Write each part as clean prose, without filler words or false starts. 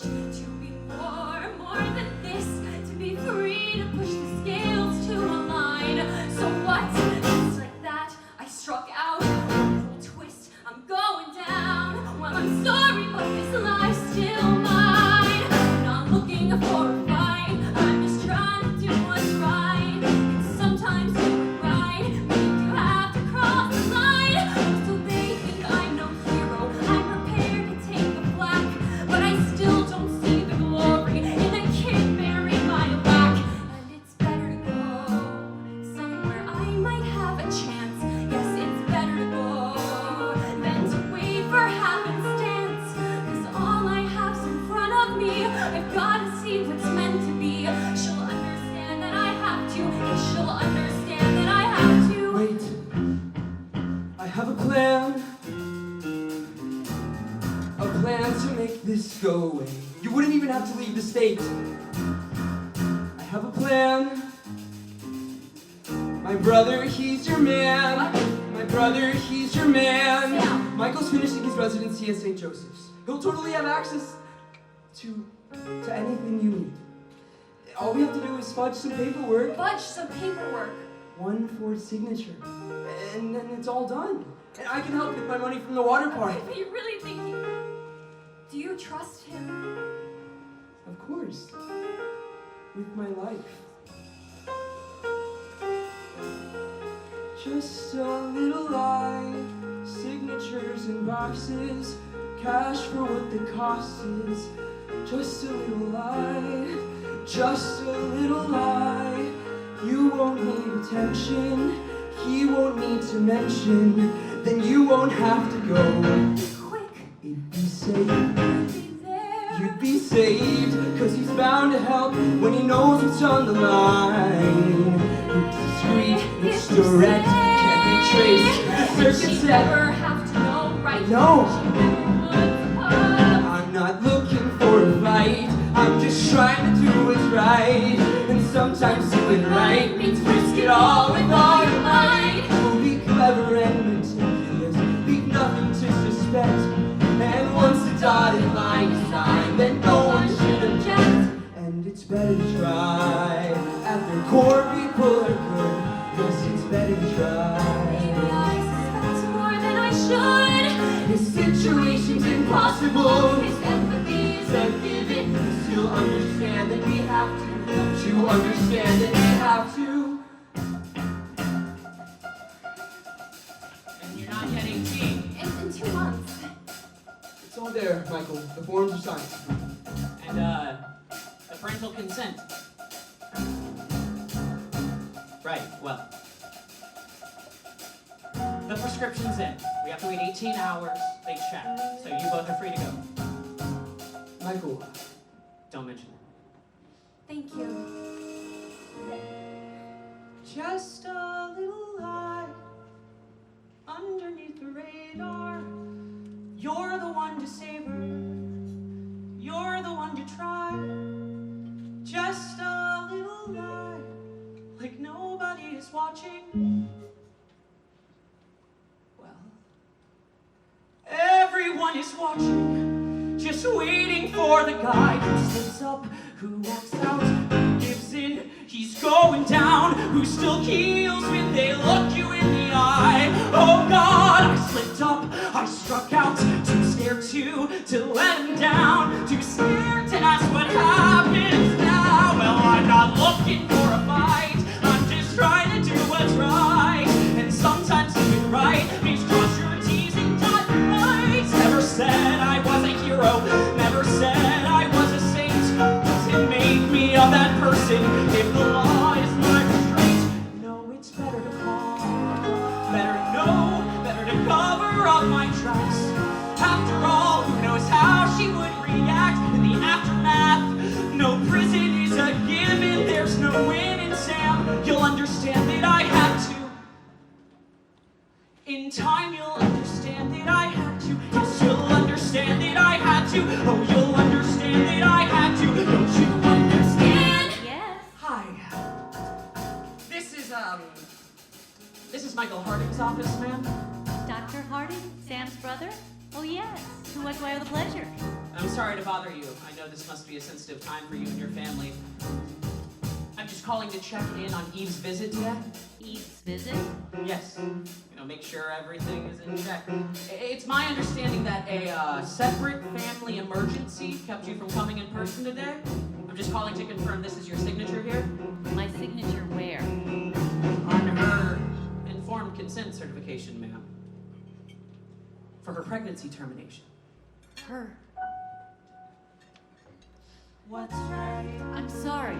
to be more than this, to be free to push the scales to align. So what? Just like that, I struck out. Full twist, I'm going down. Well, I'm sorry, but this life's still mine. I'm not looking for a fight. I'm just trying to do what's right. And sometimes do it right means you have to cross the line. So they think I'm no hero. I'm prepared to take the flak, but I still don't see the glory in a kid married by a whack. And it's better to go somewhere I might have a chance. Yes, it's better to go than to wait for happenstance. 'Cause all I have's in front of me. I've gotta see what's meant to be. She'll understand that I have to, and she'll understand that I have to. Wait, I have a plan. A plan to make this go away. You wouldn't even have to leave the state. I have a plan. My brother, he's your man. My brother, he's your man. Yeah. Michael's finishing his residency at St. Joseph's. He'll totally have access to anything you need. All we have to do is fudge some paperwork, Fudge some paperwork. one forged signature, and then it's all done. And I can help with my money from the water park. But you really think do you trust him? Of course. With my life. Just a little lie, signatures in boxes, cash for what the cost is. Just a little lie, just a little lie. You won't need attention, he won't need to mention, then you won't have to go. Quick, It'd be safe. be there. You'd be saved, 'cause he's bound to help when he knows what's on the line. It's discreet, it's direct, can't be traced. The She circuit never set. have to know, right? No. She never would. I'm not looking for a fight, I'm just trying to do what's right. And sometimes doing right means risk it all with all your might. We'll be clever and meticulous, leave nothing to suspect. And once the dotted line is signed, then no one should object. And it's better to try. At their core, people are good. Yes, it's better to try. Maybe I suspect more than I should. This situation's impossible. His empathy is A given, you'll understand that we have to. Don't you understand that we have to? And you're not yet 18. in 2 months. It's all there, Michael. The forms are signed. And, the parental consent. Right, well. The prescription's in. We have to wait 18 hours. They check. So you both are free to go. Michael, Don't mention it. Thank you. Just a little lie underneath the radar. You're the one to save her. You're the one to try. Just a little lie, like nobody is watching. Well, everyone is watching, just waiting for the guy who slips up, who walks out, who gives in. He's going down, who still keels when they look you in the eye. Oh God, I slipped up, I struck out, too scared to let him down, too scared to ask what happens now. Well, I'm not looking for a fight, I'm just trying to do what's right. And sometimes doing right means cross your T's and dot your I's. Never said I was a hero, never said I was a saint. Doesn't make me of that person if the law is my restraint. No, it's better to call, better to know, better to cover up my tracks. After all, who knows how she would react in the aftermath? No prison is a given, there's no winning, Sam. You'll understand that I had to. In time, you'll understand that I had to. Yes, you'll understand that I had to. Oh, you'll understand that I had to. Don't you understand? Yes. Hi. This is Michael Harding's office, ma'am. Dr. Harding, Sam's brother? Oh, yes. To what do I have the pleasure? I'm sorry to bother you. I know this must be a sensitive time for you and your family. I'm just calling to check in on Eve's visit today. Eve's visit? Yes. Make sure everything is in check. It's my understanding that a separate family emergency kept you from coming in person today. I'm just calling to confirm this is your signature here. My signature where? On her informed consent certification, ma'am. For her pregnancy termination. Her. What's right? I'm sorry.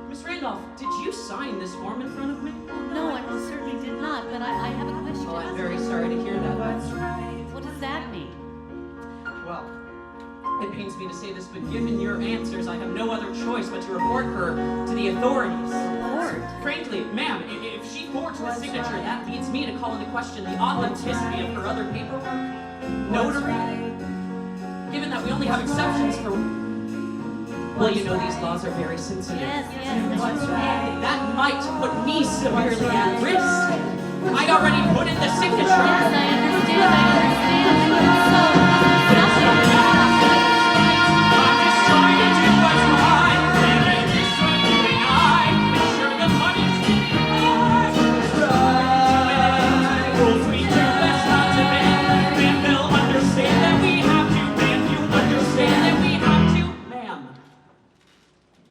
Miss Randolph, did you sign this form in front of me? No, I most certainly did not, but I have a question. Oh, I'm very sorry to hear that. What does that mean? Well, it pains me to say this, but given your answers, I have no other choice but to report her to the authorities. Report? Frankly, ma'am, if she forged the signature, that leads me to call into question the authenticity of her other paperwork, notary. Given that we only have exceptions for... Well, you know these laws are very sensitive. Yes. That might put me severely at risk. I already put in the signature. Yes, I understand. So, nothing.